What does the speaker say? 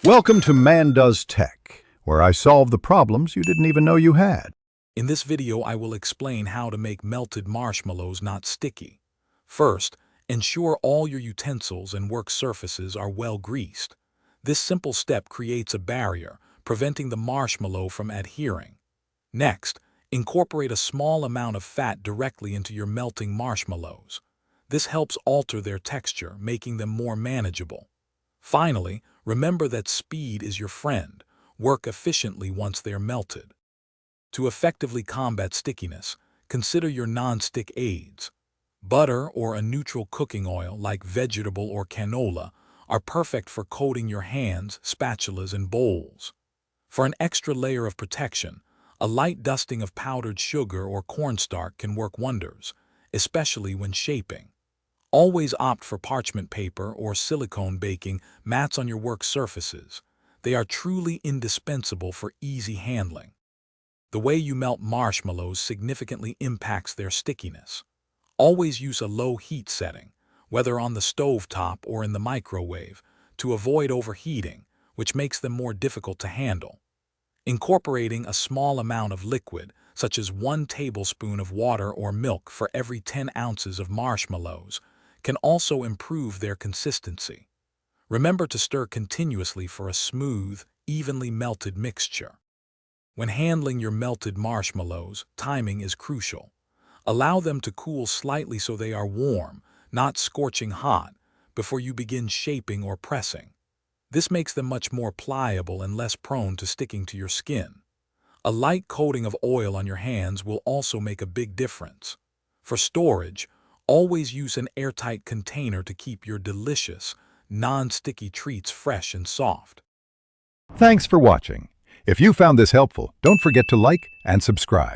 Welcome to Man Does Tech, where I solve the problems you didn't even know you had. In this video, I will explain how to make melted marshmallows not sticky. First, ensure all your utensils and work surfaces are well greased. This simple step creates a barrier, preventing the marshmallow from adhering. Next, incorporate a small amount of fat directly into your melting marshmallows. This helps alter their texture, making them more manageable. Finally, remember that speed is your friend. Work efficiently once they are melted. To effectively combat stickiness, consider your non-stick aids. Butter or a neutral cooking oil like vegetable or canola are perfect for coating your hands, spatulas, and bowls. For an extra layer of protection, a light dusting of powdered sugar or cornstarch can work wonders, especially when shaping. Always opt for parchment paper or silicone baking mats on your work surfaces. They are truly indispensable for easy handling. The way you melt marshmallows significantly impacts their stickiness. Always use a low heat setting, whether on the stove top or in the microwave, to avoid overheating, which makes them more difficult to handle. Incorporating a small amount of liquid, such as 1 tablespoon of water or milk for every 10 ounces of marshmallows, can also improve their consistency. Remember to stir continuously for a smooth, evenly melted mixture. When handling your melted marshmallows, timing is crucial. Allow them to cool slightly so they are warm, not scorching hot, before you begin shaping or pressing. This makes them much more pliable and less prone to sticking to your skin. A light coating of oil on your hands will also make a big difference. For storage, always use an airtight container to keep your delicious, non-sticky treats fresh and soft. Thanks for watching. If you found this helpful, don't forget to like and subscribe.